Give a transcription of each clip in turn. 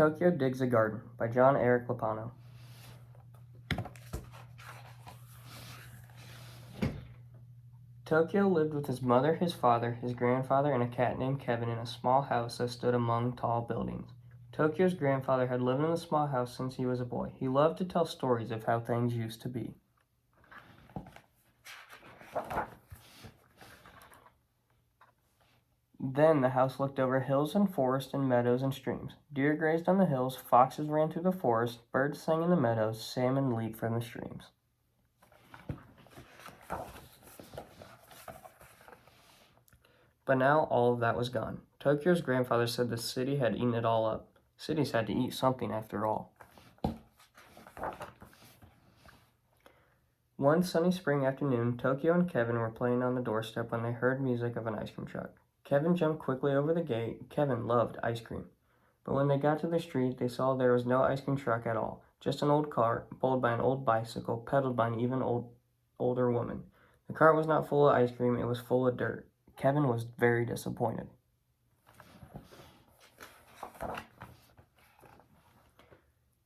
Tokyo Digs a Garden by Jon-Erik Lappano. Tokyo lived with his mother, his father, his grandfather, and a cat named Kevin in a small house that stood among tall buildings. Tokyo's grandfather had lived in the small house since he was a boy. He loved to tell stories of how things used to be. Then the house looked over hills and forests and meadows and streams. Deer grazed on the hills, foxes ran through the forest, birds sang in the meadows, salmon leaped from the streams. But now all of that was gone. Tokyo's grandfather said the city had eaten it all up. Cities had to eat something after all. One sunny spring afternoon, Tokyo and Kevin were playing on the doorstep when they heard music of an ice cream truck. Kevin jumped quickly over the gate. Kevin loved ice cream. But when they got to the street, they saw there was no ice cream truck at all, just an old cart, pulled by an old bicycle, pedaled by an even older woman. The cart was not full of ice cream, it was full of dirt. Kevin was very disappointed.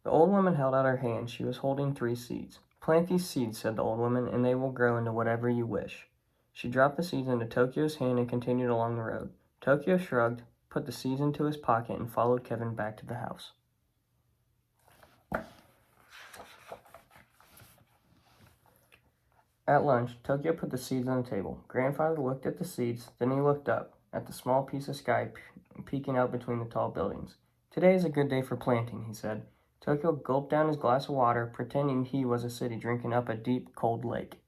The old woman held out her hand. She was holding 3 seeds. "Plant these seeds," said the old woman, "and they will grow into whatever you wish." She dropped the seeds into Tokyo's hand and continued along the road. Tokyo shrugged, put the seeds into his pocket, and followed Kevin back to the house. At lunch, Tokyo put the seeds on the table. Grandfather looked at the seeds, then he looked up at the small piece of sky peeking out between the tall buildings. "Today is a good day for planting," he said. Tokyo gulped down his glass of water, pretending he was a city drinking up a deep, cold lake.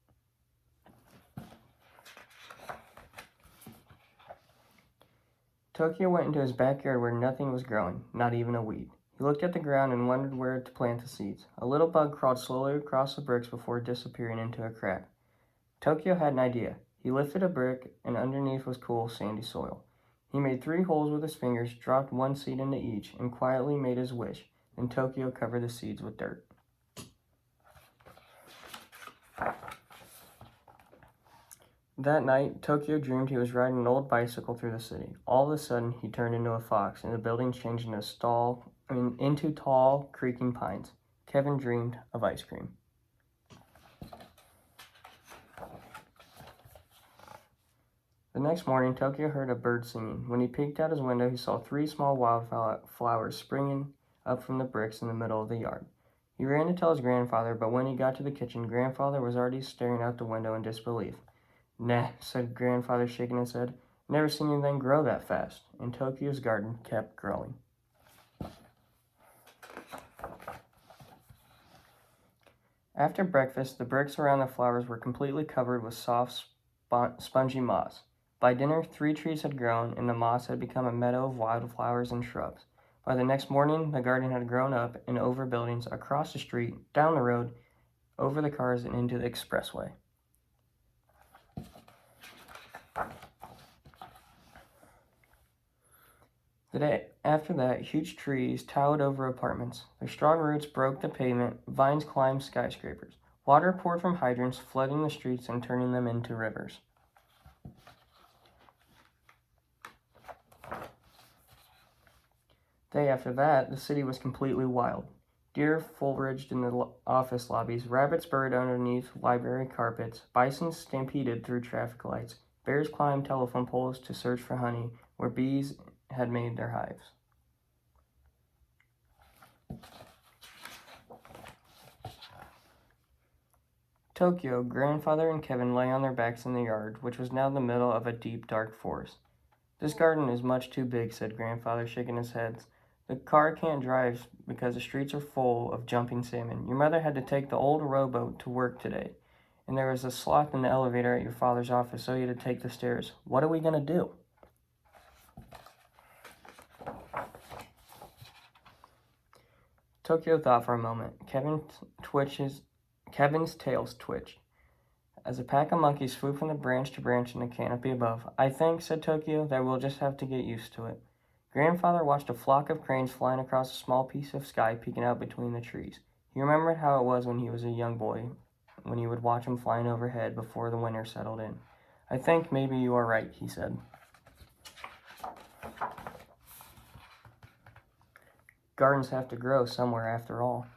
Tokyo went into his backyard where nothing was growing, not even a weed. He looked at the ground and wondered where to plant the seeds. A little bug crawled slowly across the bricks before disappearing into a crack. Tokyo had an idea. He lifted a brick, and underneath was cool, sandy soil. He made 3 holes with his fingers, dropped 1 seed into each, and quietly made his wish. Then Tokyo covered the seeds with dirt. That night, Tokyo dreamed he was riding an old bicycle through the city. All of a sudden, he turned into a fox, and the buildings changed into tall, creaking pines. Kevin dreamed of ice cream. The next morning, Tokyo heard a bird singing. When he peeked out his window, he saw 3 small wildflowers springing up from the bricks in the middle of the yard. He ran to tell his grandfather, but when he got to the kitchen, Grandfather was already staring out the window in disbelief. "Nah," said Grandfather, shaking his head. "Never seen anything grow that fast." And Tokyo's garden kept growing. After breakfast, the bricks around the flowers were completely covered with soft, spongy moss. By dinner, 3 trees had grown, and the moss had become a meadow of wildflowers and shrubs. By the next morning, the garden had grown up and over buildings, across the street, down the road, over the cars, and into the expressway. The day after that, huge trees towered over apartments. Their strong roots broke the pavement, vines climbed skyscrapers. Water poured from hydrants, flooding the streets and turning them into rivers. The day after that, the city was completely wild. Deer foraged in the office lobbies, rabbits burrowed underneath library carpets, bison stampeded through traffic lights, bears climbed telephone poles to search for honey where bees had made their hives. Tokyo, Grandfather, and Kevin lay on their backs in the yard, which was now the middle of a deep, dark forest. "This garden is much too big," said Grandfather, shaking his head. "The car can't drive because the streets are full of jumping salmon. Your mother had to take the old rowboat to work today, and there was a sloth in the elevator at your father's office, so he had to take the stairs. What are we going to do?" Tokyo thought for a moment. Kevin's tails twitched as a pack of monkeys flew from the branch to branch in the canopy above. "I think," said Tokyo, "that we'll just have to get used to it." Grandfather watched a flock of cranes flying across a small piece of sky peeking out between the trees. He remembered how it was when he was a young boy, when he would watch them flying overhead before the winter settled in. "I think maybe you are right," he said. Gardens have to grow somewhere after all.